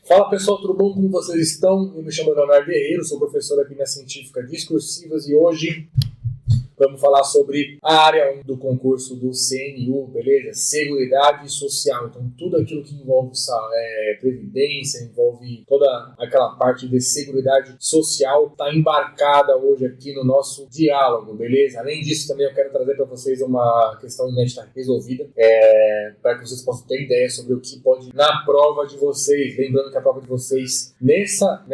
Fala pessoal, tudo bom? Como vocês estão? Eu me chamo Leonardo Guerreiro, sou professor aqui na Científica Discursivas e hoje vamos falar sobre a área 1 do concurso do CNU, beleza? Seguridade Social. Então, tudo aquilo que envolve previdência, envolve toda aquela parte de seguridade social, está embarcada hoje aqui no nosso diálogo, beleza? Além disso, também eu quero trazer para vocês uma questão inédita resolvida, para que vocês possam ter ideia sobre o que pode na prova de vocês. Lembrando que a prova de vocês, nessa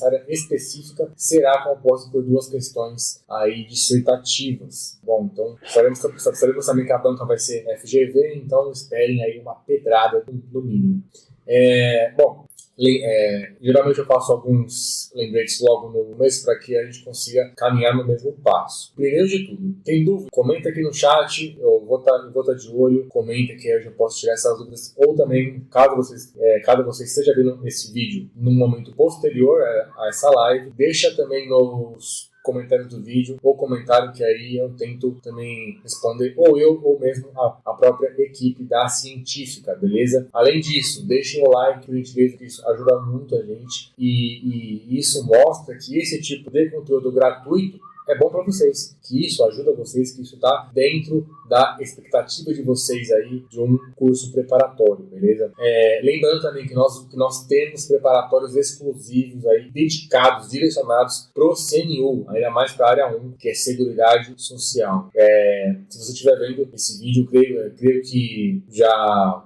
área específica, será composta por duas questões aí dissertativas. Bom, então sabemos também que a banca vai ser FGV, então esperem aí uma pedrada no mínimo. Geralmente eu faço alguns lembretes logo no começo para que a gente consiga caminhar no mesmo passo. Primeiro de tudo, tem dúvida? Comenta aqui no chat, eu vou estar de olho, comenta que eu já posso tirar essas dúvidas, ou também, caso você esteja vendo esse vídeo num momento posterior a essa live, deixa também nos comentários do vídeo, ou comentário que aí eu tento também responder, ou eu, ou mesmo a própria equipe da científica, beleza? Além disso, deixem o like, por gentileza, que isso ajuda muito a gente, e isso mostra que esse tipo de conteúdo gratuito é bom para vocês, que isso ajuda vocês, que isso está dentro da expectativa de vocês aí de um curso preparatório, beleza? Lembrando também que nós temos preparatórios exclusivos aí, dedicados, direcionados pro CNU, ainda mais para a área 1, que é Seguridade Social. Se você estiver vendo esse vídeo, creio que já,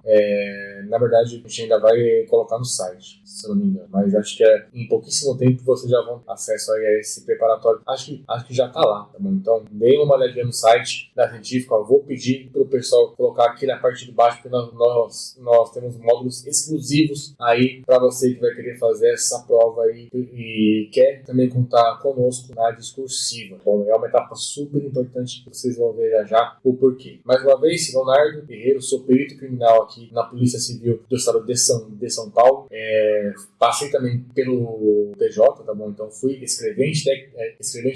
na verdade, a gente ainda vai colocar no site, se eu não me engano, mas acho que em pouquíssimo tempo vocês já vão ter acesso aí a esse preparatório. Acho que já está lá, tá bom? Então, deem uma olhadinha no site da Científica. Eu vou pedir para o pessoal colocar aqui na parte de baixo, porque nós temos módulos exclusivos aí para você que vai querer fazer essa prova aí e quer também contar conosco na discursiva. Bom, é uma etapa super importante que vocês vão ver já o porquê. Mais uma vez, Leonardo Guerreiro, sou perito criminal aqui na Polícia Civil do Estado de São Paulo. Passei também pelo TJ, tá bom? Então, fui escrevente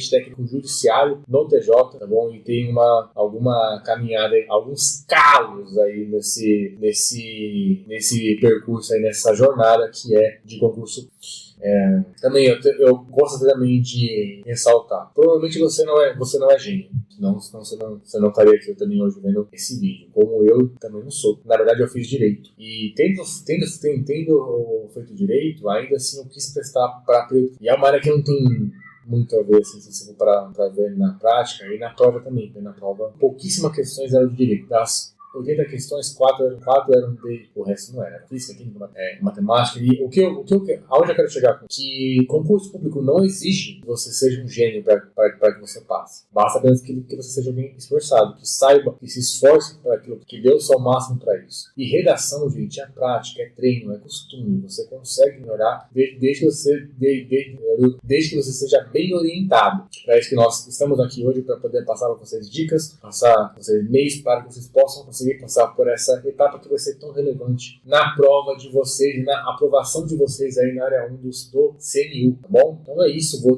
técnico judiciário no TJ, tá bom? E tem alguma caminhada, alguns calos aí nesse percurso aí, nessa jornada que é de concurso. Também eu gosto também de ressaltar, provavelmente você não é gênio, senão você não estaria aqui também hoje vendo esse vídeo, como eu também não sou. Na verdade eu fiz direito, e tendo feito direito, ainda assim eu quis prestar para e é uma área que não tem muito a ver, assim, se você for para ver na prática e na prova também, porque na prova pouquíssimas questões eram de direito. Das 80 questões, 4 eram de... O resto não era física, química, matemática. E aonde eu quero chegar com que concurso público não exige que você seja um gênio para que você passe. Basta apenas que você seja bem esforçado, que saiba, que se esforce para aquilo, que dê o seu máximo para isso. E redação, gente, é prática, é treino, é costume. Você consegue melhorar desde que você seja bem orientado. Para isso que nós estamos aqui hoje, para poder passar para vocês dicas, passar para vocês e-mails, para que vocês possam conseguir passar por essa etapa que vai ser tão relevante na prova de vocês, na aprovação de vocês aí na área 1 do CNU, tá bom? Então é isso, vou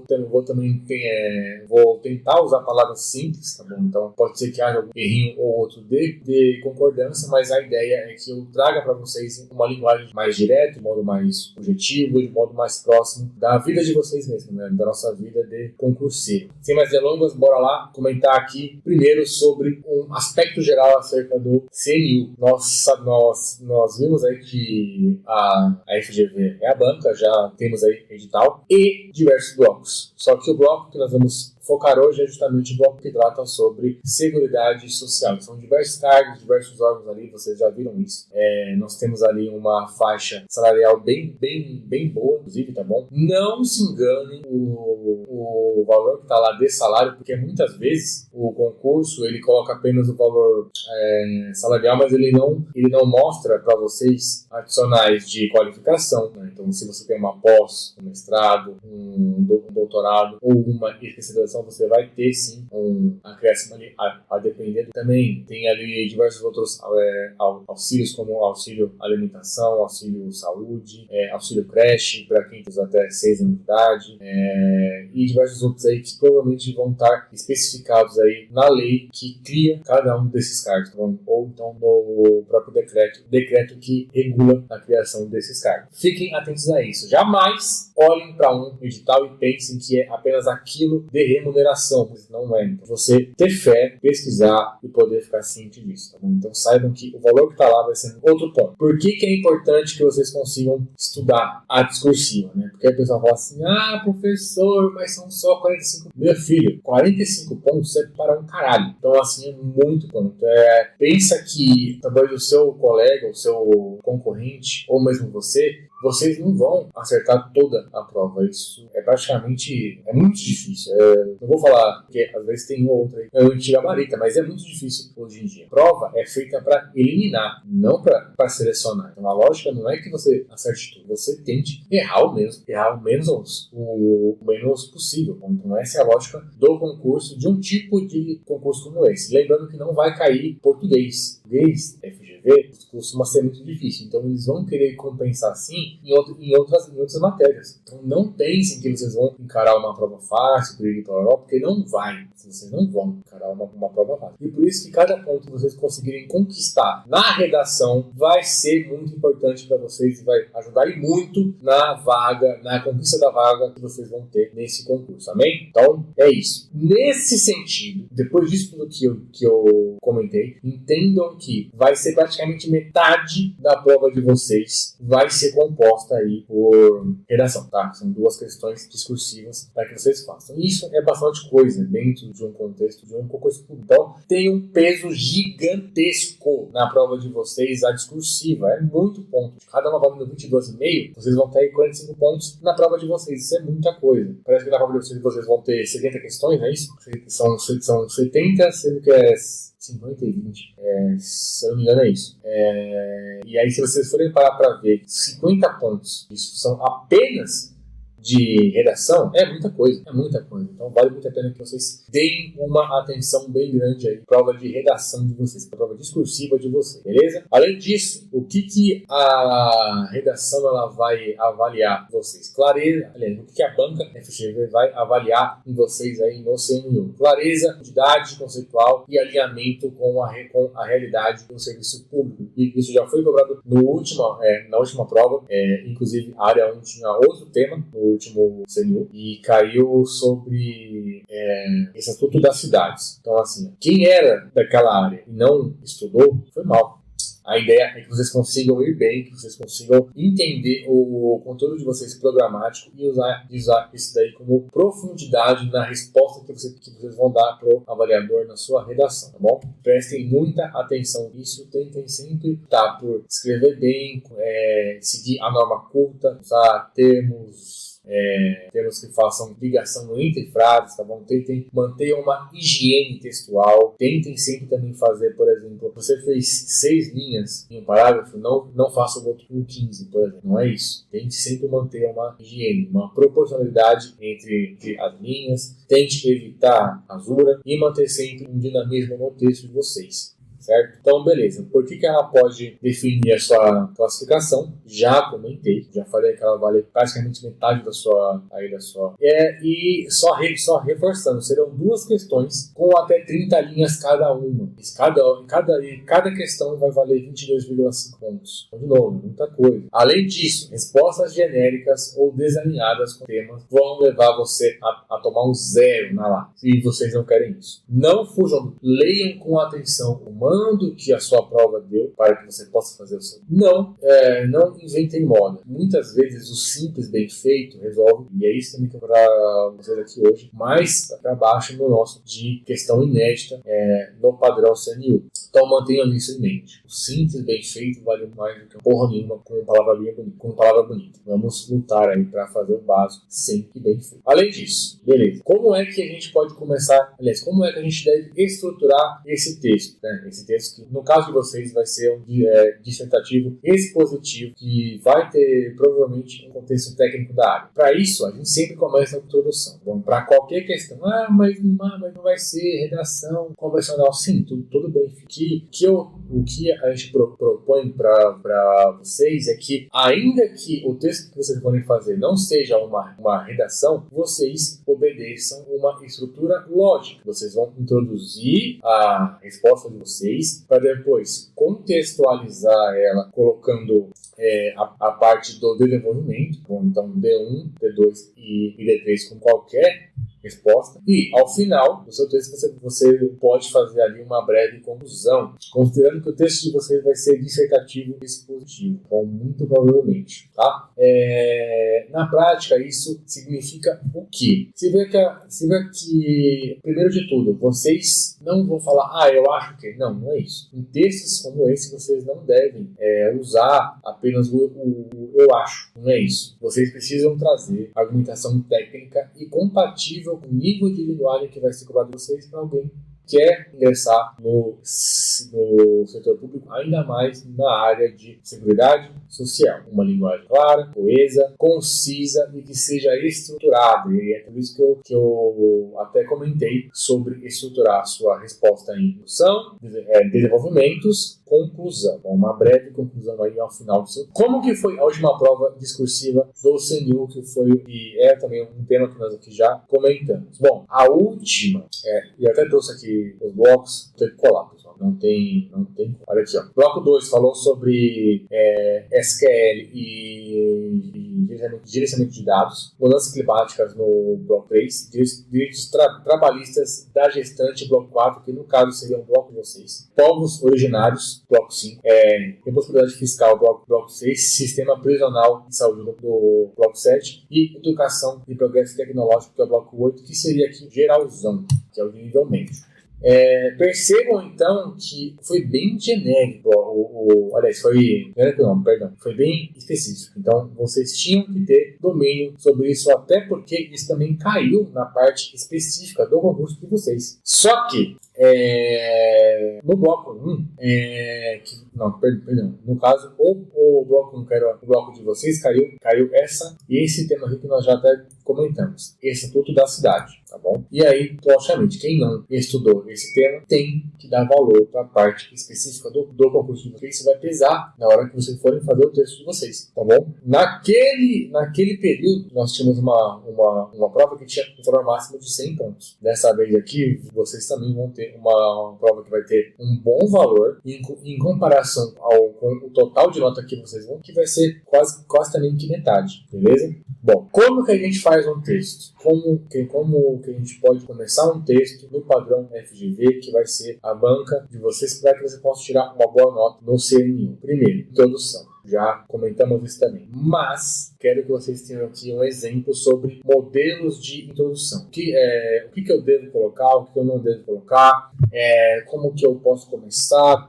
tentar usar palavras simples, tá bom? Então pode ser que haja algum errinho ou outro de concordância, mas a ideia é que eu traga para vocês uma linguagem mais direta, de modo mais objetivo, de modo mais próximo da vida de vocês mesmos, né? Da nossa vida de concurseiro. Sem mais delongas, bora lá comentar aqui primeiro sobre um aspecto geral acerca do CNU. Nós vimos aí que a FGV é a banca, já temos aí edital e diversos blocos. Só que o bloco que nós vamos focar hoje é justamente o bloco que trata sobre seguridade social. São diversos cargos, diversos órgãos ali, vocês já viram isso. Nós temos ali uma faixa salarial bem boa, inclusive, tá bom? Não se enganem o valor que está lá de salário, porque muitas vezes o concurso ele coloca apenas o valor salarial, mas ele não mostra para vocês adicionais de qualificação, né? Então, se você tem uma pós, um mestrado, um doutorado ou uma especialização redação você vai ter sim um acréscimo ali, a depender. Também tem ali diversos outros auxílios, como auxílio alimentação, auxílio saúde, auxílio creche para quem tem até 6 anos de idade, e diversos outros aí que provavelmente vão estar especificados aí na lei que cria cada um desses cargos, ou então no próprio decreto que regula a criação desses cargos. Fiquem atentos a isso. Jamais olhem para um edital e pensem que é apenas aquilo de remuneração, mas não é. Então, você ter fé, pesquisar e poder ficar ciente disso, tá bom? Então saibam que o valor que está lá vai ser outro ponto. Por que é importante que vocês consigam estudar a discursiva, né? Porque a pessoa fala assim, professor, mas são só 45. Meu filho, 45 pontos é para um caralho. Então assim, é muito ponto. Pensa que talvez o seu colega, o seu concorrente, ou mesmo vocês não vão acertar toda a prova. Isso é praticamente muito difícil. Não vou falar, porque às vezes tem uma ou outra antiga varita, mas é muito difícil hoje em dia. A prova é feita para eliminar, não para selecionar. Então a lógica não é que você acerte tudo, você tente errar o menos possível. Então essa é a lógica do concurso, de um tipo de concurso como esse. Lembrando que não vai cair português, FGV, costuma ser muito difícil. Então eles vão querer compensar sim em outras matérias. Então não pensem que vocês vão encarar uma prova fácil para ir para a Europa, porque não vai. Vocês não vão encarar uma prova fácil. E por isso que cada ponto que vocês conseguirem conquistar na redação vai ser muito importante para vocês e vai ajudar muito na conquista da vaga que vocês vão ter nesse concurso. Amém? Então é isso. Nesse sentido, depois disso tudo que eu comentei, entendam que vai ser praticamente metade da prova de vocês vai ser composta aí por redação, tá? São 2 questões discursivas para que vocês façam. Isso é bastante coisa dentro de um contexto de um concurso público. Então, tem um peso gigantesco na prova de vocês, a discursiva. É muito ponto. Cada uma valendo 22,5, vocês vão ter 45 pontos na prova de vocês. Isso é muita coisa. Parece que na prova de vocês vão ter 70 questões, não é isso? São 70, sendo que é 50 e 20. Se eu não me engano é isso. E aí se vocês forem parar para ver 50 pontos, isso são apenas de redação, é muita coisa. Então vale muito a pena que vocês deem uma atenção bem grande aí, prova de redação de vocês, prova discursiva de vocês, beleza? Além disso, o que a redação ela vai avaliar vocês? Clareza, aliás, o que a banca FGV vai avaliar em vocês aí no CNU? Clareza, identidade conceitual e alinhamento com a realidade do serviço público. E isso já foi cobrado na última prova, inclusive a área 1 tinha outro tema, no último CNU, e caiu sobre Estatuto das Cidades. Então, assim, quem era daquela área e não estudou, foi mal. A ideia é que vocês consigam ir bem, que vocês consigam entender o conteúdo de vocês programático e usar isso daí como profundidade na resposta que vocês vão dar para o avaliador na sua redação, tá bom? Prestem muita atenção nisso, tentem sempre por escrever bem, seguir a norma culta, usar termos que façam ligação entre frases, tá bom? Tentem manter uma higiene textual, tentem sempre também fazer, por exemplo, você fez 6 linhas em um parágrafo, não faça o outro com 15, por exemplo, não é isso. Tente sempre manter uma higiene, uma proporcionalidade entre as linhas, tente evitar rasura e manter sempre um dinamismo no texto de vocês. Certo? Então, beleza. Por que ela pode definir a sua classificação? Já comentei, já falei que ela vale praticamente metade da sua. E só reforçando, serão 2 questões com até 30 linhas cada uma. Cada questão vai valer 22,5 pontos. Então, de novo, muita coisa. Além disso, respostas genéricas ou desalinhadas com temas vão levar você a tomar um 0 na lá. Se vocês não querem isso. Não fujam, leiam com atenção o mando que a sua prova deu para que você possa fazer o seu. Não inventem moda. Muitas vezes o simples bem feito resolve, e é isso também que eu vou para vocês aqui hoje, mais para baixo no nosso de questão inédita no padrão CNU. Então mantenham isso em mente. O simples bem feito vale mais do que porra nenhuma com palavra bonita. Vamos lutar aí para fazer o básico sempre bem feito. Além disso, beleza. Como é que a gente pode começar? Aliás, como é que a gente deve estruturar esse texto, né? Esse esse texto, que no caso de vocês vai ser um dissertativo expositivo, que vai ter provavelmente um contexto técnico da área. Para isso, a gente sempre começa na introdução. Bom, para qualquer questão, mas não vai ser redação convencional. Sim, tudo bem. O que a gente propõe para vocês é que, ainda que o texto que vocês forem fazer não seja uma redação, vocês obedeçam uma estrutura lógica. Vocês vão introduzir a resposta de vocês para depois contextualizar ela, colocando a parte do desenvolvimento. Bom, então D1, D2 e D3 com qualquer resposta. E, ao final do seu texto, você pode fazer ali uma breve conclusão, considerando que o texto de vocês vai ser dissertativo e expositivo. Bom, muito provavelmente. Tá? Na prática, isso significa o quê? Se vê que, primeiro de tudo, vocês não vão falar, eu acho que... Não é isso. Em textos como esse, vocês não devem usar apenas o eu acho. Não é isso. Vocês precisam trazer argumentação técnica e compatível com o nível de linguagem que vai ser cobrado de vocês para alguém que quer ingressar no setor público, ainda mais na área de seguridade social. Uma linguagem clara, coesa, concisa e que seja estruturada. E é por isso que eu até comentei sobre estruturar a sua resposta em introdução, desenvolvimentos, conclusão. Uma breve conclusão aí ao final do seu. Como que foi a última prova discursiva do CNU, que foi, e é também um tema que nós aqui já comentamos. Bom, a última, e até trouxe aqui os blocos, tem que colar, pessoal. Não tem. Olha aqui, ó. Bloco 2 falou sobre SQL e gerenciamento de dados, mudanças climáticas no bloco 3, direitos trabalhistas da gestante, bloco 4, que no caso seria um bloco de vocês, povos originários, bloco 5, responsabilidade fiscal, bloco 6, sistema prisional de saúde do bloco 7 e educação e progresso tecnológico, que é o bloco 8, que seria aqui geralzão, que é o nível médio. Percebam então que foi bem genérico, foi bem específico. Então vocês tinham que ter domínio sobre isso, até porque isso também caiu na parte específica do concurso de vocês. Só que no bloco 1, no caso, o bloco 1 caiu, o bloco de vocês caiu esse tema aqui que nós já até comentamos, Estatuto da Cidade, tá bom? E aí, logicamente, quem não estudou esse tema tem que dar valor para a parte específica do concurso de vocês. Isso vai pesar na hora que vocês forem fazer o texto de vocês, tá bom? Naquele período, nós tínhamos uma prova que tinha um valor máximo de 100 pontos. Dessa vez aqui, vocês também vão ter uma prova que vai ter um bom valor em comparação com o total de nota que vocês vão, que vai ser quase também que metade, beleza? Bom, como que a gente faz um texto? Como que a gente pode começar um texto no padrão FGV, que vai ser a banca de vocês, para que você possa tirar uma boa nota no CNU? Primeiro, introdução. Já comentamos isso também. Mas quero que vocês tenham aqui um exemplo sobre modelos de introdução. O que eu devo colocar, o que eu não devo colocar, como que eu posso começar,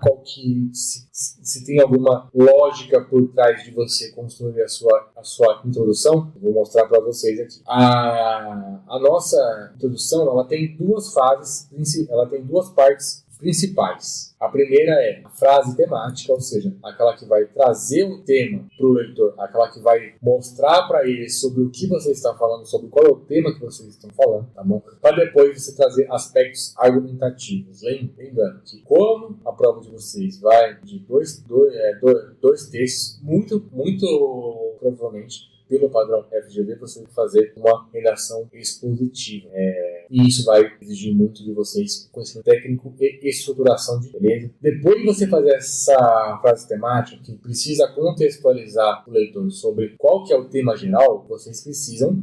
se tem alguma lógica por trás de você construir a sua introdução. Eu vou mostrar para vocês aqui. A nossa introdução, ela tem duas fases, ela tem duas partes principais. A primeira é a frase temática, ou seja, aquela que vai trazer o tema para o leitor, aquela que vai mostrar para ele sobre o que você está falando, sobre qual é o tema que vocês estão falando, tá bom? Para depois você trazer aspectos argumentativos. Lembrando que, como a prova de vocês vai de dois textos, muito provavelmente, pelo padrão FGV, você tem que fazer uma redação expositiva. E isso vai exigir muito de vocês conhecimento técnico e estruturação de beleza. Depois de você fazer essa frase temática, que precisa contextualizar o leitor sobre qual que é o tema geral, vocês precisam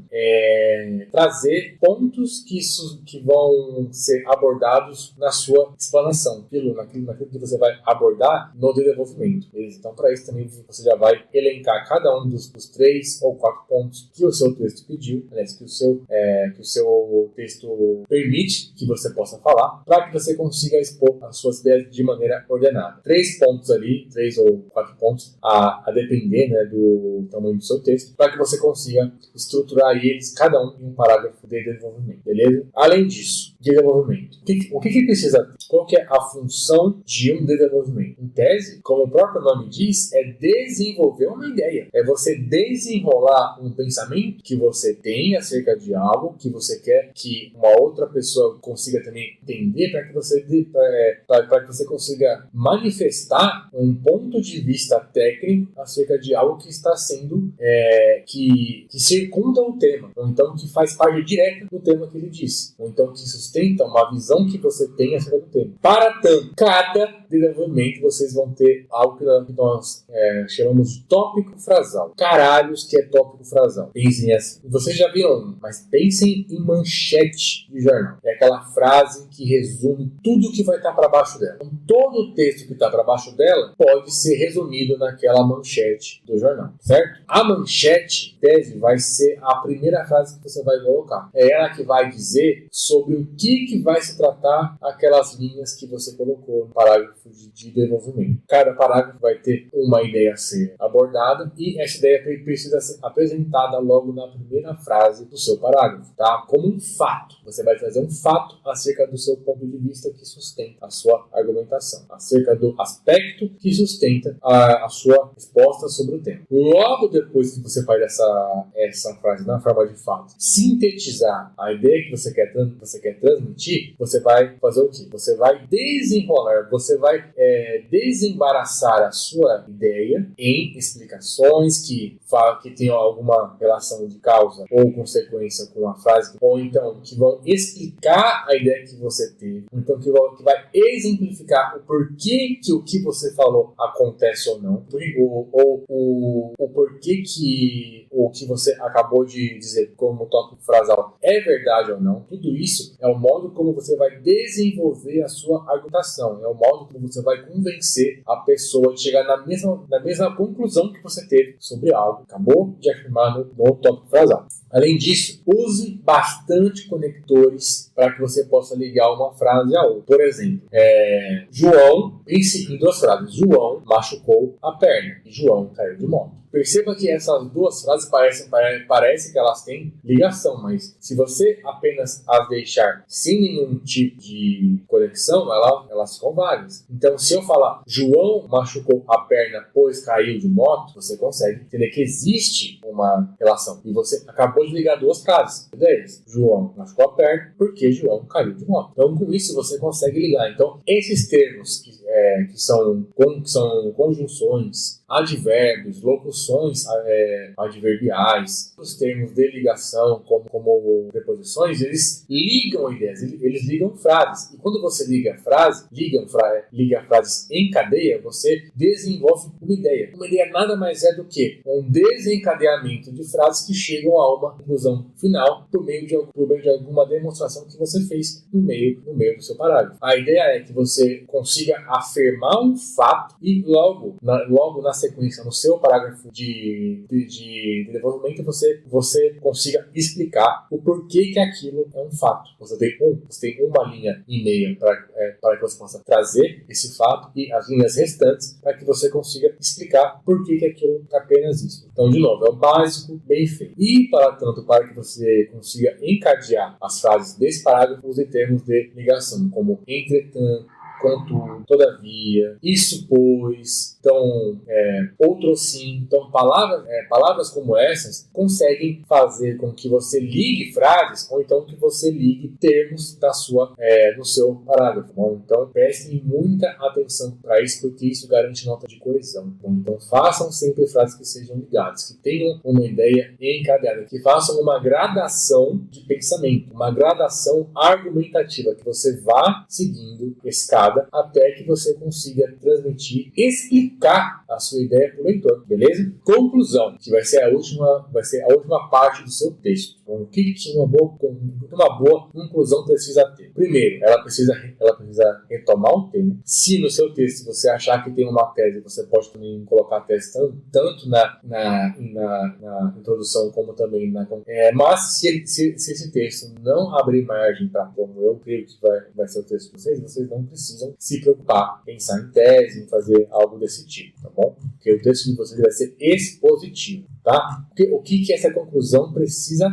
trazer pontos que vão ser abordados na sua explanação, naquilo que você vai abordar no desenvolvimento. Beleza? Então, para isso também você já vai elencar cada um dos 3 ou 4 pontos que o seu texto pediu, que o seu texto permite que você possa falar, para que você consiga expor as suas ideias de maneira ordenada. 3 pontos ali, 3 ou 4 pontos, a depender, né, do tamanho do seu texto, para que você consiga estruturar eles, cada um em um parágrafo de desenvolvimento, beleza? Além disso, desenvolvimento. O que precisa? Qual que é a função de um desenvolvimento? Em tese, como o próprio nome diz, é desenvolver uma ideia. É você desenrolar um pensamento que você tem acerca de algo que você quer que uma outra pessoa consiga também entender, para que você consiga manifestar um ponto de vista técnico acerca de algo que está sendo que circunda o tema, ou então que faz parte direta do tema que ele disse, ou então que sustenta uma visão que você tem acerca do tema. Para tanto, cada desenvolvimento vocês vão ter algo que nós chamamos de tópico frasal. Caralhos que é tópico frasal. Pensem assim. Vocês já viram, mas pensem em manchete de jornal. É aquela frase que resume tudo que vai estar para baixo dela. Então, todo o texto que está para baixo dela pode ser resumido naquela manchete do jornal, certo? A manchete, tese, vai ser a primeira frase que você vai colocar. É ela que vai dizer sobre o que vai se tratar aquelas linhas que você colocou no parágrafo de desenvolvimento. Cada parágrafo vai ter uma ideia a ser abordada e essa ideia precisa ser apresentada logo na primeira frase do seu parágrafo, tá? Como um fato. Você vai trazer um fato acerca do seu ponto de vista que sustenta a sua argumentação, acerca do aspecto que sustenta a sua resposta sobre o tema. Logo depois que você faz essa frase na forma de fato, sintetizar a ideia que você quer transmitir, você vai fazer o quê? Você vai desenrolar, você vai desembaraçar a sua ideia em explicações que tenham alguma relação de causa ou consequência com a frase, ou então que vão explicar a ideia que você teve, ou então que vai exemplificar o porquê que o que você falou acontece ou não, ou o porquê que o que você acabou de dizer como tópico frasal é verdade ou não. Tudo isso é o modo como você vai desenvolver a sua argumentação, é o modo como você vai convencer a pessoa de chegar na mesma conclusão que você teve sobre algo que acabou de afirmar no tópico frasal. Além disso, use bastante conectores para que você possa ligar uma frase a outra. Por exemplo, João, em 2 frases, João machucou a perna e João caiu de moto. Perceba que essas 2 frases parece que elas têm ligação, mas se você apenas as deixar sem nenhum tipo de conexão, elas ficam vagas. Então, se eu falar João machucou a perna pois caiu de moto, você consegue entender que existe uma relação. E você acabou de ligar 2 frases. Ideias. João machucou a perna porque João caiu de moto. Então, com isso, você consegue ligar. Então, esses termos que são conjunções, advérbios, locuções adverbiais, os termos de ligação, como preposições, eles ligam ideias, eles ligam frases. E quando você liga frases em cadeia, você desenvolve uma ideia. Uma ideia nada mais é do que um desencadeamento de frases que chegam a uma conclusão final por meio de alguma demonstração que você fez no meio do seu parágrafo. A ideia é que você consiga afirmar um fato e logo na sequência, no seu parágrafo de desenvolvimento, você consiga explicar o porquê que aquilo é um fato. Você tem uma linha e meia para que você possa trazer esse fato e as linhas restantes para que você consiga explicar por que aquilo é apenas isso. Então, de novo, é o básico, bem feito. E, para que você consiga encadear as frases desse parágrafo, use termos de ligação, como entretanto, contudo, todavia, isso pois, então, outro sim. Então, palavras como essas conseguem fazer com que você ligue frases, ou então que você ligue termos no seu parágrafo. Bom, então, prestem muita atenção para isso, porque isso garante nota de coesão. Bom, então, façam sempre frases que sejam ligadas, que tenham uma ideia encadeada, que façam uma gradação de pensamento, uma gradação argumentativa, que você vá seguindo escada até que você consiga transmitir, explicar a sua ideia para o leitor, beleza? Conclusão, que vai ser a última parte do seu texto. Então, o que uma boa conclusão precisa ter? Primeiro, ela precisa retomar o tema. Se no seu texto você achar que tem uma tese, você pode também colocar a tese tanto na introdução como também mas se esse texto não abrir margem para como eu creio que vai ser o texto de vocês não precisam se preocupar, pensar em tese, em fazer algo desse tipo, tá bom? Porque o texto de vocês vai ser expositivo, tá? Porque o que essa conclusão precisa,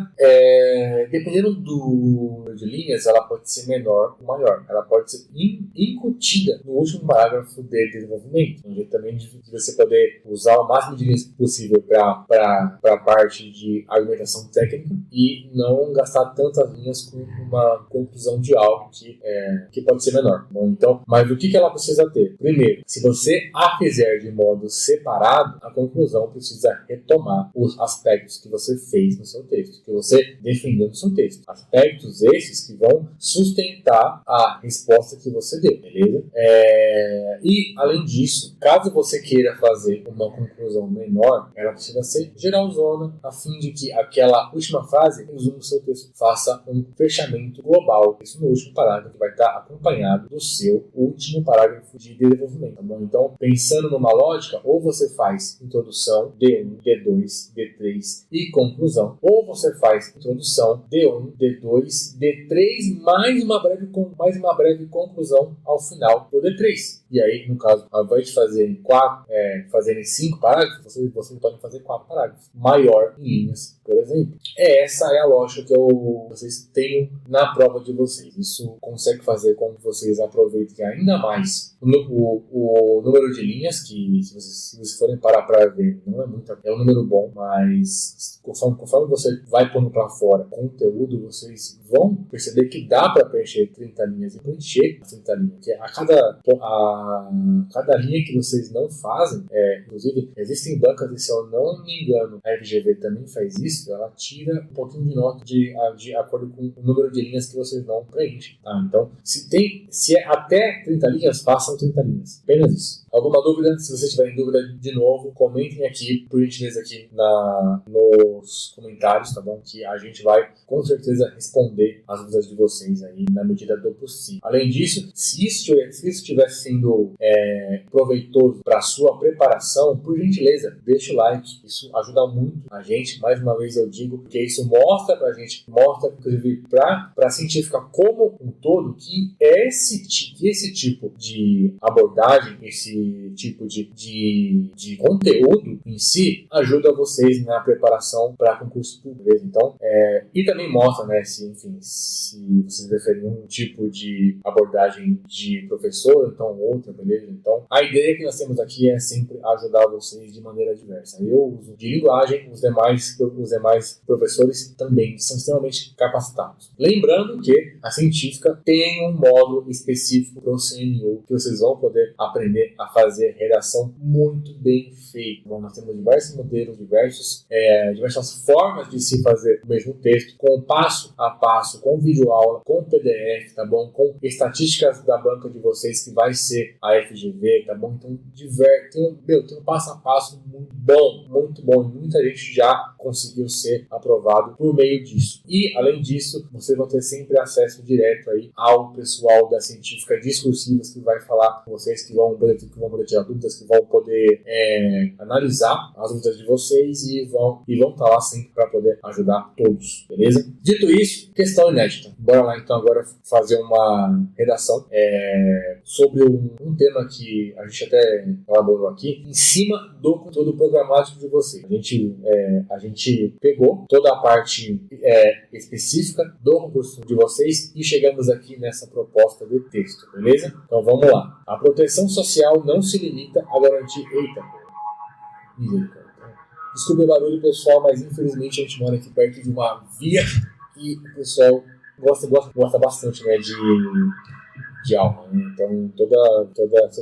dependendo do número de linhas, ela pode ser menor ou maior. Ela pode ser incutida no último parágrafo de desenvolvimento, onde também de você poder usar o máximo de linhas possível para a parte de argumentação técnica e não gastar tantas linhas com uma conclusão de algo que pode ser menor. Bom, então, mas o que ela precisa ter? Primeiro, se você a fizer de modo separado, a conclusão precisa retomar os aspectos que você fez no seu texto, que você defendeu no seu texto. Aspectos esses que vão sustentar a resposta que você deu, beleza? E, além disso, caso você queira fazer uma conclusão menor, ela precisa ser geralzona, a fim de que aquela última frase, resumo o seu texto, faça um fechamento global. Isso no último parágrafo, que vai estar acompanhado do seu último parágrafo de desenvolvimento, tá bom? Então, pensando numa lógica, ou você faz introdução, D1, D2, D3 e conclusão, ou você faz introdução, D1, D2, D3, mais uma breve conclusão ao final do D3. E aí, no caso, ao invés de fazerem 5 parágrafos, vocês podem fazer 4 parágrafos, maior em linhas, por exemplo. Essa é a lógica que vocês têm na prova de vocês. Isso consegue fazer com que vocês aproveitem ainda mais o número de linhas, que se vocês forem parar para ver, não é muito, é um número bom, mas conforme você vai pondo para fora conteúdo, vocês vão perceber que dá para preencher 30 linhas e preencher 30 linhas, que a cada linha que vocês não fazem, inclusive existem bancas, e se eu não me engano a FGV também faz isso, ela tira um pouquinho de nota de acordo com o número de linhas que vocês não preenchem, tá? Então, se é até 30 linhas, façam 30 linhas, apenas isso. Alguma dúvida? Se vocês tiverem dúvida, de novo, comentem aqui, por gentileza, aqui nos comentários, tá bom? Que a gente vai, com certeza, responder as dúvidas de vocês aí, na medida do possível. Além disso, se isso estiver sendo proveitoso para a sua preparação, por gentileza, deixa o like. Isso ajuda muito a gente, mais uma vez eu digo, porque isso mostra pra gente, inclusive, para a científica como um todo, que esse tipo de abordagem, esse tipo de conteúdo em si ajuda vocês na preparação para concurso público, beleza? Então, e também mostra, né, se vocês preferem um tipo de abordagem de professor, então outra, beleza? Então, a ideia que nós temos aqui é sempre ajudar vocês de maneira diversa. Eu uso de linguagem, os demais professores também são extremamente capacitados. Lembrando que a científica tem um módulo específico para o CNU, que vocês vão poder aprender a fazer redação muito bem feita. Bom, nós temos diversos modelos, diversas formas de se fazer o mesmo texto, com passo a passo, com videoaula, com PDF, tá bom? Com estatísticas da banca de vocês, que vai ser a FGV, tá bom? Então, tem um passo a passo muito bom, e muita gente já conseguiu ser aprovado por meio disso. E, além disso, vocês vão ter sempre acesso direto aí ao pessoal da científica discursivas, que vai falar com vocês, que vão poder tirar dúvidas, que vão poder analisar as dúvidas de vocês e vão estar lá sempre para poder ajudar todos, beleza? Dito isso, questão inédita. Bora lá então agora fazer uma redação sobre um tema que a gente até elaborou aqui, em cima do conteúdo programático de vocês. A gente pegou toda a parte específica do concurso de vocês e chegamos aqui nessa proposta de texto, beleza? Então vamos lá. A proteção social não se limita a garantir... Eita, misericórdia. Desculpa o barulho, pessoal, mas infelizmente a gente mora aqui perto de uma via e o pessoal gosta bastante, né, de aula, né? Então toda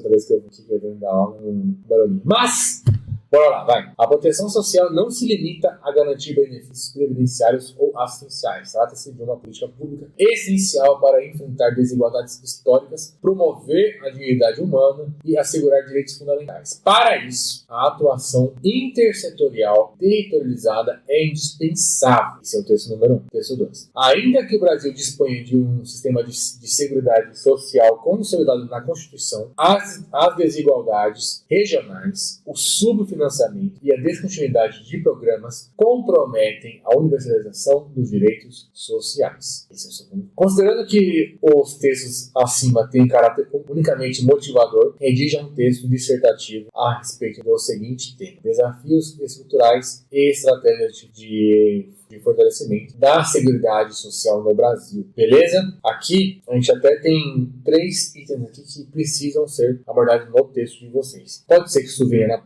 vez que eu venho dar aula, um barulhinho. Mas Bora lá, vai. A proteção social não se limita a garantir benefícios previdenciários ou assistenciais. Trata-se de uma política pública essencial para enfrentar desigualdades históricas, promover a dignidade humana e assegurar direitos fundamentais. Para isso, a atuação intersetorial territorializada é indispensável. Esse é o texto número 1. Texto 2. Ainda que o Brasil disponha de um sistema de seguridade social consolidado na Constituição, as desigualdades regionais, o subfinanciamento e a descontinuidade de programas comprometem a universalização dos direitos sociais. Esse é o segundo. Considerando que os textos acima têm caráter unicamente motivador, redija um texto dissertativo a respeito do seguinte tema: desafios estruturais e estratégias de fortalecimento da seguridade social no Brasil. Beleza? Aqui a gente até tem 3 itens aqui que precisam ser abordados no texto de vocês. Pode ser que isso venha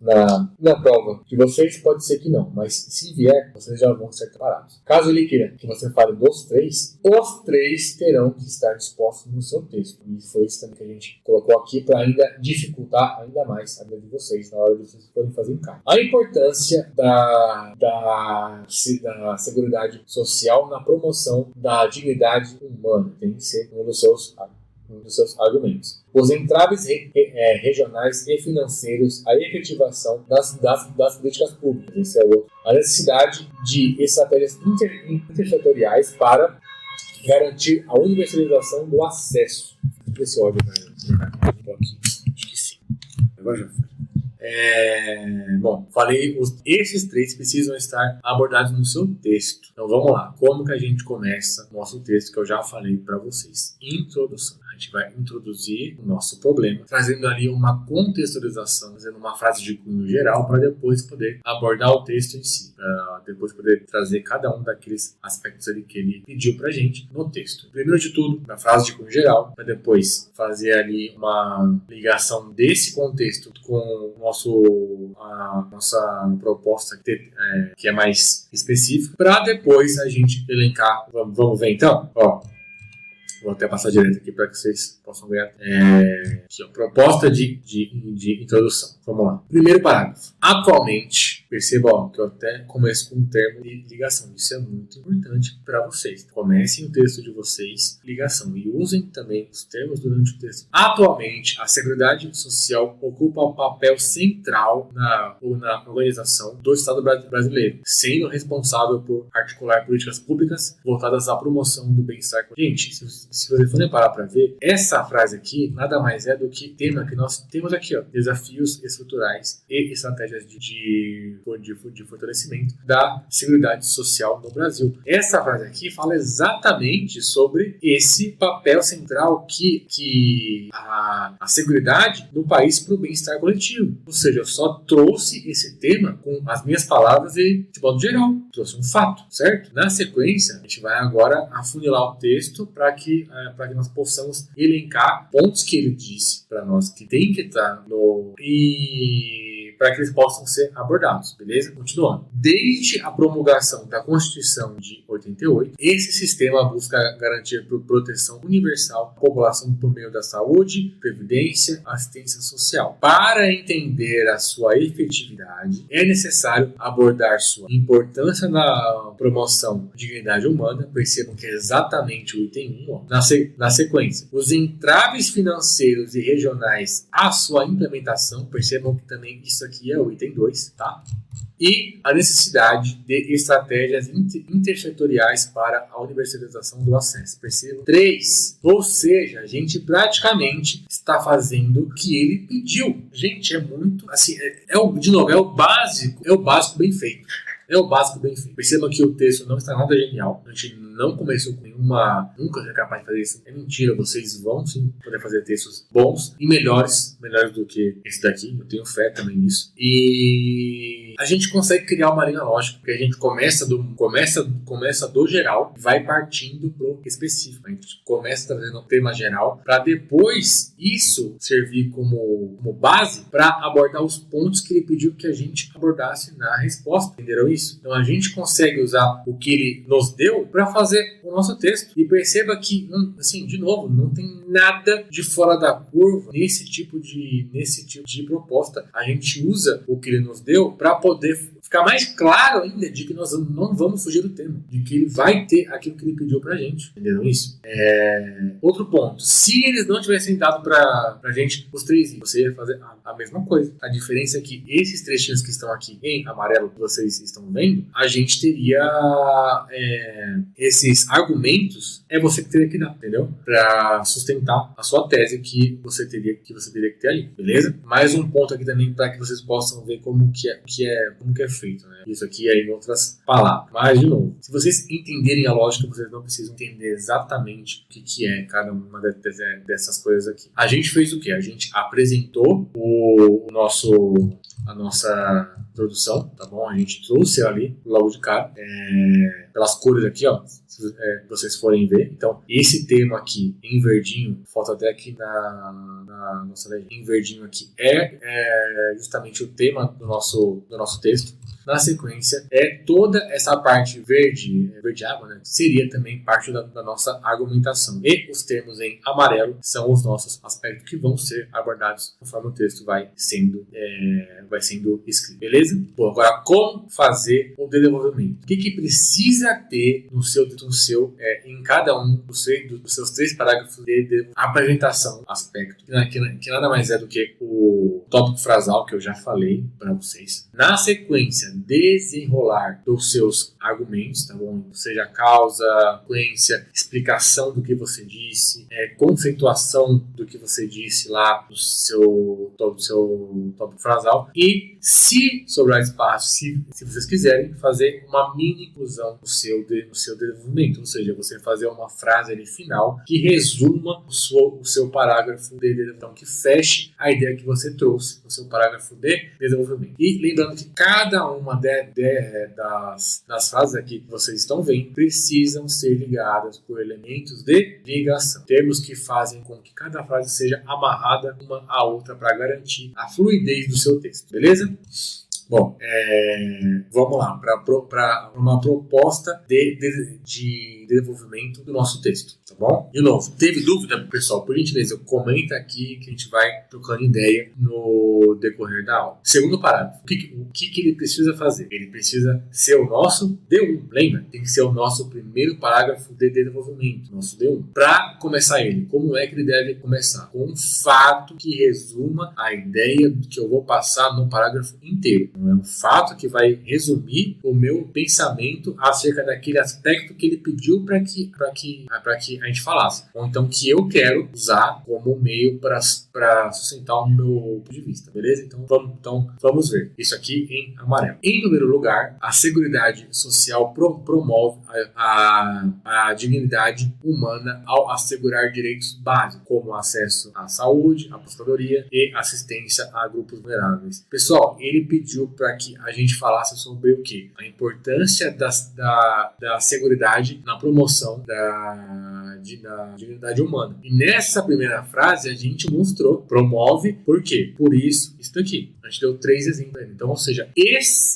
na prova de vocês, pode ser que não, mas se vier, vocês já vão ser preparados. Caso ele queira que você fale dos 3, os 3 terão que estar dispostos no seu texto. E foi isso também que a gente colocou aqui para ainda dificultar ainda mais a vida de vocês na hora de vocês forem fazer em casa. A importância da seguridade social na promoção da dignidade humana tem que ser um dos seus argumentos. Os entraves regionais e financeiros, a efetivação das políticas públicas, esse é o outro. A necessidade de estratégias intersetoriais para garantir a universalização do acesso. Esse ódio esqueci. Agora já foi. Bom, falei, esses 3 precisam estar abordados no seu texto. Então vamos lá, como que a gente começa o nosso texto, que eu já falei para vocês? Introdução. A gente vai introduzir o nosso problema, trazendo ali uma contextualização, fazendo uma frase de cunho geral, para depois poder abordar o texto em si, para depois poder trazer cada um daqueles aspectos ali que ele pediu pra gente no texto. Primeiro de tudo, na frase de cunho geral, para depois fazer ali uma ligação desse contexto com a nossa proposta que é mais específica, para depois a gente elencar. Vamos ver então? Ó, vou até passar direto aqui para que vocês possam ver. Aqui, ó, proposta de introdução. Vamos lá. Primeiro parágrafo. Atualmente, perceba que eu até começo com um termo de ligação. Isso é muito importante para vocês. Comecem o texto de vocês, ligação, e usem também os termos durante o texto. Atualmente, a Seguridade Social ocupa um papel central na organização do Estado brasileiro, sendo responsável por articular políticas públicas voltadas à promoção do bem-estar. Gente, se vocês forem parar para ver, essa frase aqui nada mais é do que tema que nós temos aqui, ó, desafios estruturais e estratégias de fortalecimento da seguridade social no Brasil. Essa frase aqui fala exatamente sobre esse papel central que a seguridade no país para o bem-estar coletivo. Ou seja, eu só trouxe esse tema com as minhas palavras e de modo geral, trouxe um fato, certo? Na sequência, a gente vai agora afunilar o texto para que nós possamos elencar pontos que ele disse para nós que tem que estar para que eles possam ser abordados, beleza? Continuando. Desde a promulgação da Constituição de 88, esse sistema busca garantir proteção universal à população por meio da saúde, previdência, assistência social. Para entender a sua efetividade, é necessário abordar sua importância na promoção da dignidade humana. Percebam que é exatamente o item 1, ó. Na sequência, os entraves financeiros e regionais à sua implementação. Percebam que também isso aqui é o item 2, tá? E a necessidade de estratégias intersetoriais para a universalização do acesso. Percebam? 3. Ou seja, a gente praticamente está fazendo o que ele pediu. Gente, é muito, assim, de novo, é o básico bem feito. É o básico bem feito. Perceba que o texto não está nada genial. A gente não começou com nenhuma... Nunca é capaz de fazer isso. É mentira. Vocês vão sim poder fazer textos bons e melhores do que esse daqui. Eu tenho fé também nisso. E a gente consegue criar uma linha lógica, porque a gente começa do geral e vai partindo pro específico. A gente começa trazendo um tema geral para depois isso servir como base para abordar os pontos que ele pediu que a gente abordasse na resposta. Entenderam isso? Então a gente consegue usar o que ele nos deu para fazer fazer o nosso texto. E perceba que, assim, de novo, não tem nada de fora da curva nesse tipo de proposta. A gente usa o que ele nos deu para poder ficar mais claro ainda de que nós não vamos fugir do tema, de que ele vai ter aquilo que ele pediu pra gente. Entenderam isso? Outro ponto. Se eles não tivessem dado pra gente os 3 itens, você ia fazer a mesma coisa. A diferença é que esses trechinhos que estão aqui em amarelo, que vocês estão vendo, a gente teria esses argumentos, você que teria que dar, entendeu? Pra sustentar a sua tese que você teria que ter ali, beleza? Mais um ponto aqui também para que vocês possam ver como que é feito, né? Isso aqui é em outras palavras. Mas, de novo, se vocês entenderem a lógica, vocês não precisam entender exatamente o que é cada uma dessas coisas aqui. A gente fez o quê? A gente apresentou a nossa introdução, tá bom? A gente trouxe ela ali logo de cara, pelas cores aqui, ó, se vocês forem ver. Então, esse tema aqui em verdinho, falta até aqui na nossa legenda, em verdinho aqui, é justamente o tema do nosso texto. Na sequência, toda essa parte verde água, né, seria também parte da nossa argumentação. E os termos em amarelo são os nossos aspectos que vão ser abordados conforme o texto vai sendo escrito. Beleza? Bom, agora, como fazer o desenvolvimento? O que precisa ter em cada um dos seus 3 parágrafos de apresentação, aspecto, que nada mais é do que o tópico frasal que eu já falei para vocês. Na sequência, desenrolar dos seus argumentos, tá bom? Seja causa, consequência, explicação do que você disse, conceituação do que você disse lá no seu tópico frasal. E, se sobrar espaço, se vocês quiserem, fazer uma mini inclusão no seu desenvolvimento, ou seja, você fazer uma frase ali final que resuma o seu parágrafo de desenvolvimento, que feche a ideia que você trouxe no seu parágrafo de desenvolvimento. E lembrando que cada uma das frases aqui que vocês estão vendo precisam ser ligadas por elementos de ligação, termos que fazem com que cada frase seja amarrada uma à outra para garantir a fluidez do seu texto, beleza? Bom, vamos lá para uma proposta de desenvolvimento do nosso texto, tá bom? De novo, teve dúvida, pessoal? Por gentileza, comenta aqui que a gente vai trocando ideia no decorrer da aula. Segundo parágrafo, o que ele precisa fazer? Ele precisa ser o nosso D1, lembra? Tem que ser o nosso primeiro parágrafo de desenvolvimento, nosso D1. Para começar ele, como é que ele deve começar? Com um fato que resuma a ideia que eu vou passar no parágrafo inteiro. Não é um fato que vai resumir o meu pensamento acerca daquele aspecto que ele pediu para que a gente falasse, ou então que eu quero usar como meio para sustentar o meu ponto de vista, beleza? Então vamos ver isso aqui em amarelo. Em primeiro lugar, a Seguridade Social promove a dignidade humana ao assegurar direitos básicos, como acesso à saúde, aposentadoria e assistência a grupos vulneráveis. Pessoal, ele pediu para que a gente falasse sobre o quê? A importância da seguridade na promoção da dignidade humana. E nessa primeira frase a gente mostrou, promove, por quê? Por isso aqui. A gente deu 3 exemplos. Então, ou seja,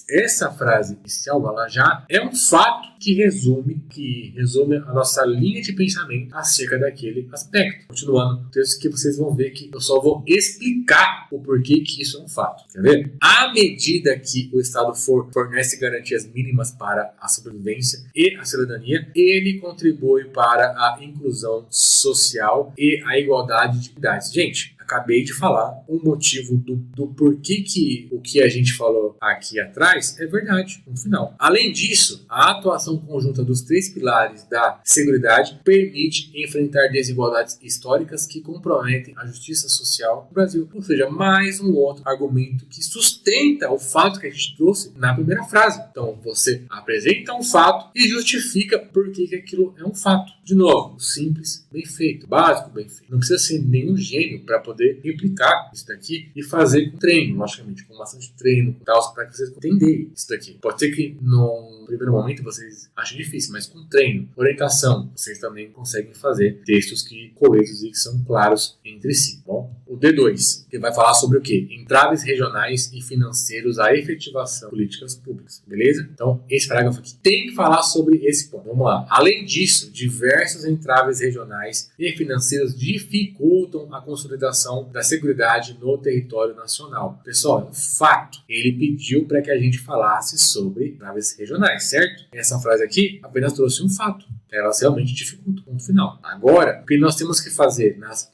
essa frase inicial, ela já é um fato que resume a nossa linha de pensamento acerca daquele aspecto. Continuando o texto, que vocês vão ver que eu só vou explicar o porquê que isso é um fato. Quer ver? À medida que o Estado fornece garantias mínimas para a sobrevivência e a cidadania, ele contribui para a inclusão social e a igualdade de dignidade. Gente, acabei de falar o motivo do porquê que o que a gente falou aqui atrás é verdade, no final. Além disso, a atuação conjunta dos 3 pilares da seguridade permite enfrentar desigualdades históricas que comprometem a justiça social no Brasil. Ou seja, mais um outro argumento que sustenta o fato que a gente trouxe na primeira frase. Então, você apresenta um fato e justifica por que aquilo é um fato. De novo, simples, bem feito, básico, bem feito. Não precisa ser nenhum gênio para poder poder replicar isso daqui e fazer com treino, logicamente, com bastante treino, com tal, para que vocês entenderem isso daqui. Pode ser que no primeiro momento vocês achem difícil, mas com treino, orientação, vocês também conseguem fazer textos que coesos e que são claros entre si. Bom, o D2, que vai falar sobre o quê? Entraves regionais e financeiros à efetivação de políticas públicas, beleza? Então, esse parágrafo aqui tem que falar sobre esse ponto. Vamos lá. Além disso, diversos entraves regionais e financeiros dificultam a consolidação da seguridade no território nacional. Pessoal, é um fato. Ele pediu para que a gente falasse sobre entraves regionais, certo? Essa frase aqui apenas trouxe um fato. Elas realmente dificultam, ponto final. Agora, o que nós temos que fazer nas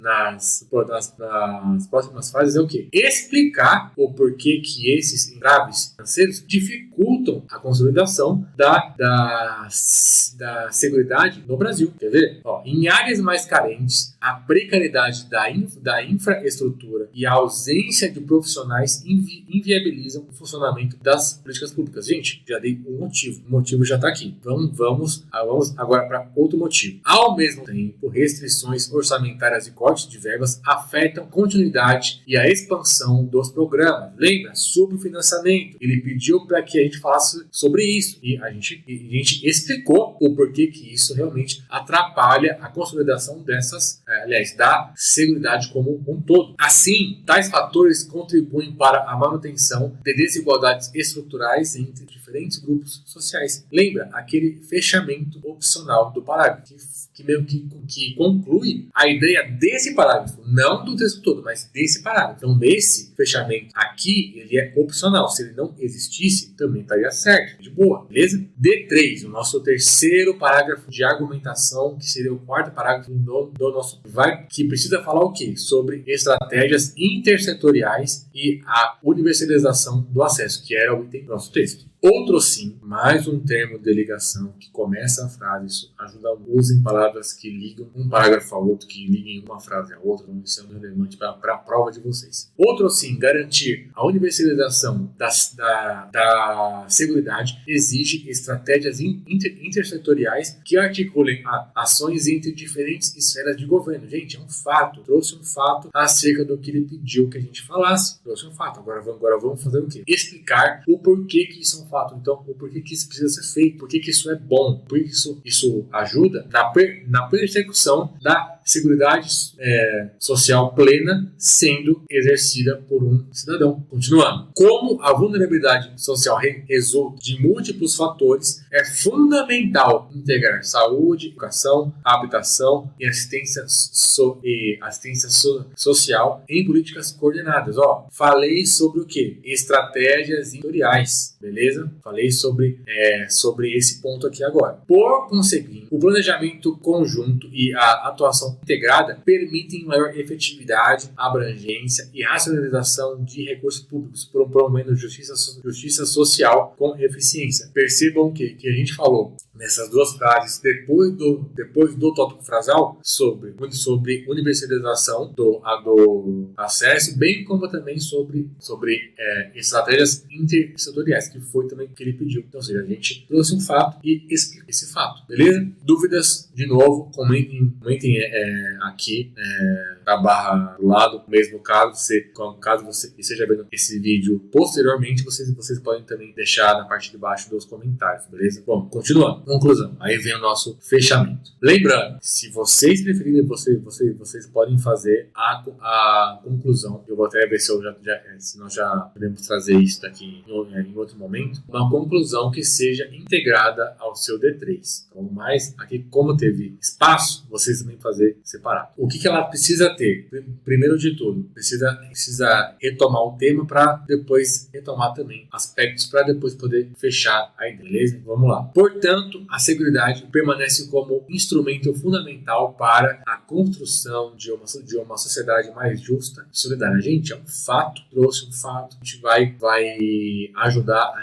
próximas fases é o quê? Explicar o porquê que esses entraves financeiros dificultam a consolidação da seguridade no Brasil. Quer ver? Ó, em áreas mais carentes, a precariedade da infraestrutura e a ausência de profissionais inviabilizam o funcionamento das políticas públicas. Gente, já dei um motivo. O motivo já está aqui. Vamos agora para outro motivo. Ao mesmo tempo, restrições orçamentárias e cortes de verbas afetam a continuidade e a expansão dos programas. Lembra? Sobre o financiamento. Ele pediu para que a gente falasse sobre isso e a gente explicou o porquê que isso realmente atrapalha a consolidação da seguridade como um todo. Assim, tais fatores contribuem para a manutenção de desigualdades estruturais entre diferentes grupos sociais. Lembra? Aquele fechamento opcional do parágrafo, que conclui a ideia desse parágrafo, não do texto todo, mas desse parágrafo. Então, nesse fechamento aqui, ele é opcional. Se ele não existisse, também estaria certo, de boa, beleza? D3, o nosso terceiro parágrafo de argumentação, que seria o quarto parágrafo do nosso que precisa falar o quê? Sobre estratégias intersetoriais e a universalização do acesso, que era o item do nosso texto. Outro sim, mais um termo de ligação que começa a frase, isso ajuda, usem palavras que ligam um parágrafo ao outro, que liguem uma frase a outra, então isso é muito relevante para a prova de vocês. Outro sim, garantir a universalização da seguridade exige estratégias intersetoriais que articulem ações entre diferentes esferas de governo. Gente, é um fato, trouxe um fato acerca do que ele pediu que a gente falasse, trouxe um fato. Agora vamos fazer o quê? Explicar o porquê que isso é um fato. Então, o porquê que isso precisa ser feito, porquê que isso é bom, porquê que isso ajuda na persecução da seguridade social plena sendo exercida por um cidadão. Continuando. Como a vulnerabilidade social resulta de múltiplos fatores, é fundamental integrar saúde, educação, habitação e assistência social em políticas coordenadas. Ó, falei sobre o quê? Estratégias territoriais, beleza? Falei sobre esse ponto aqui agora. Por conseguinte, o planejamento conjunto e a atuação integrada permitem maior efetividade, abrangência e racionalização de recursos públicos, promovendo justiça social com eficiência. Percebam que a gente falou nessas duas frases, depois do tópico frasal, sobre universalização do acesso, bem como também sobre estratégias intersetoriais, que foi também que ele pediu. Então, ou seja, a gente trouxe um fato e explica esse fato, beleza? Dúvidas, de novo, comentem aqui na barra do lado, mesmo caso você esteja vendo esse vídeo posteriormente, vocês podem também deixar na parte de baixo dos comentários, beleza? Bom, continuando. Conclusão. Aí vem o nosso fechamento. Lembrando, se vocês preferirem, vocês podem fazer a conclusão. Eu vou até ver se nós já podemos trazer isso daqui em outro momento. Uma conclusão que seja integrada ao seu D3. Então, mas aqui, como teve espaço, vocês também fazer separado. O que ela precisa ter? Primeiro de tudo, precisa retomar o tema para depois retomar também aspectos para depois poder fechar a ideia, beleza? Vamos lá. Portanto, a seguridade permanece como instrumento fundamental para a construção de uma sociedade mais justa e solidária. Gente, é um fato, trouxe um fato, a gente vai ajudar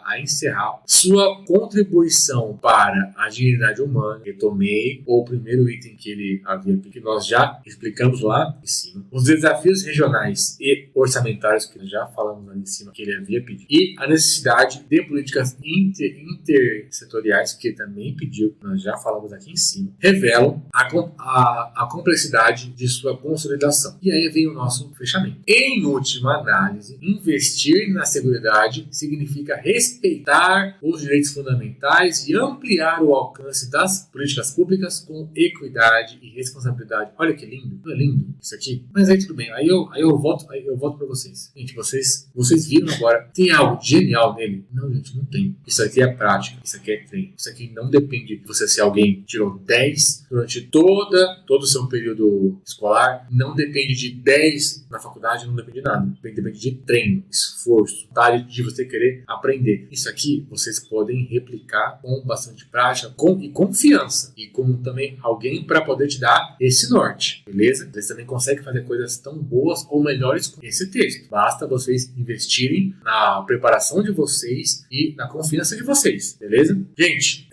a encerrar sua contribuição para a dignidade humana. Retomei o primeiro item, que ele havia pedido, que nós já explicamos lá em cima. Os desafios regionais e orçamentários, que nós já falamos lá em cima, que ele havia pedido. E a necessidade de políticas intersetoriais, que ele também pediu, que nós já falamos aqui em cima, revelam a complexidade de sua consolidação. E aí vem o nosso fechamento. Em última análise, investir na seguridade significa respeitar os direitos fundamentais e ampliar o alcance das políticas públicas com equidade e responsabilidade. Olha que lindo, não é lindo isso aqui? Mas aí tudo bem, aí eu volto para vocês. Gente, vocês viram agora, tem algo genial nele? Não, gente, não tem. Isso aqui é prática, isso aqui é treino. Isso aqui não depende de você ser alguém que tirou 10 durante todo o seu período escolar, não depende de 10 na faculdade, não depende de nada. Depende de treino, esforço, vontade de você querer aprender. Isso aqui vocês podem replicar com bastante prática e confiança e com também alguém para poder te dar esse norte, beleza? Vocês também conseguem fazer coisas tão boas ou melhores com esse texto. Basta vocês investirem na preparação de vocês e na confiança de vocês, beleza? Gente,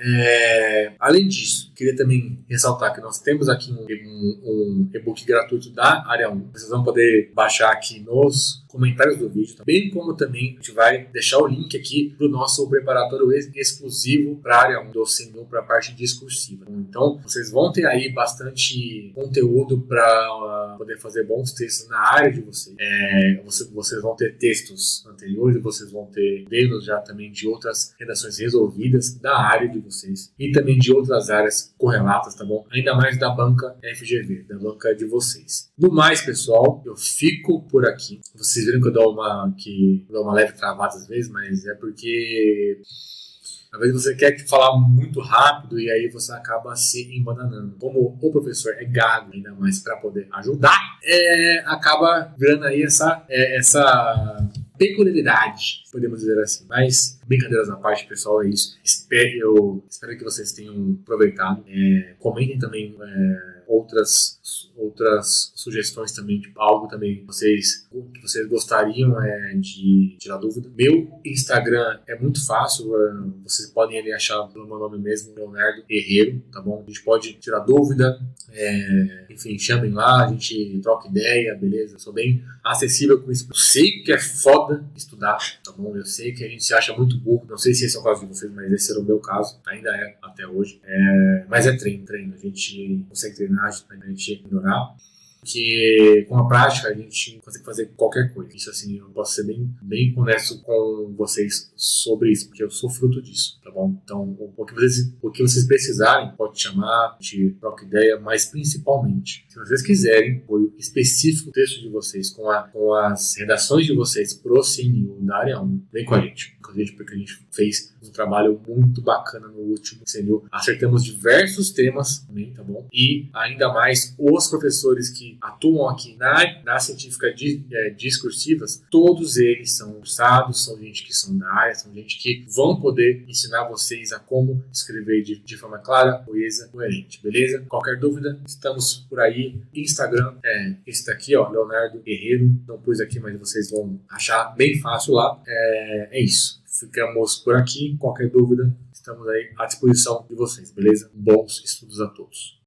além disso, queria também ressaltar que nós temos aqui um e-book gratuito da área 1. Vocês vão poder baixar aqui nos comentários do vídeo, bem como também a gente vai deixar o link aqui para o nosso preparatório exclusivo para a área 1 do Senhor, para a parte discursiva. Então, vocês vão ter aí bastante conteúdo para poder fazer bons textos na área de vocês. Vocês vão ter textos anteriores, vocês vão ter modelos já também de outras redações resolvidas da área de vocês e também de outras áreas correlatas, tá bom? Ainda mais da banca FGV, da banca de vocês. No mais, pessoal, eu fico por aqui. Vocês viram que eu dou uma leve travada às vezes, mas é porque às vezes você quer falar muito rápido e aí você acaba se embananando. Como o professor é gago, ainda mais para poder ajudar, acaba virando aí essa peculiaridade, podemos dizer assim. Mas, brincadeiras à parte, pessoal, é isso. Eu espero que vocês tenham aproveitado. Comentem também outras sugestões também, tipo algo também que vocês gostariam de tirar dúvida. Meu Instagram é muito fácil, vocês podem ali achar pelo meu nome mesmo, Leonardo Herreiro, tá bom? A gente pode tirar dúvida, enfim, chamem lá, a gente troca ideia, beleza? Eu sou bem acessível com isso. Eu sei que é foda estudar, tá bom? Eu sei que a gente se acha muito burro, não sei se esse é o caso de vocês, mas esse era o meu caso, ainda é até hoje. Mas é treino, a gente consegue treinar, a gente melhorar. Que com a prática a gente consegue fazer qualquer coisa. Isso assim, eu posso ser bem honesto com vocês sobre isso, porque eu sou fruto disso, tá bom? Então, o que vocês precisarem, pode chamar, a gente troca ideia, mas principalmente, se vocês quiserem apoio específico do texto de vocês, com as redações de vocês pro CNU da área 1, vem com a gente, porque a gente fez um trabalho muito bacana no último CNU. Acertamos diversos temas também, tá bom? E ainda mais os professores que atuam aqui na científica discursivas, todos eles são cursados, são gente que são da área, são gente que vão poder ensinar vocês a como escrever de forma clara, coesa, coerente, beleza? Qualquer dúvida, estamos por aí. Instagram esse daqui, ó, Leonardo Herreiro, não pus aqui, mas vocês vão achar bem fácil lá. É isso. Ficamos por aqui. Qualquer dúvida, estamos aí à disposição de vocês, beleza? Bons estudos a todos.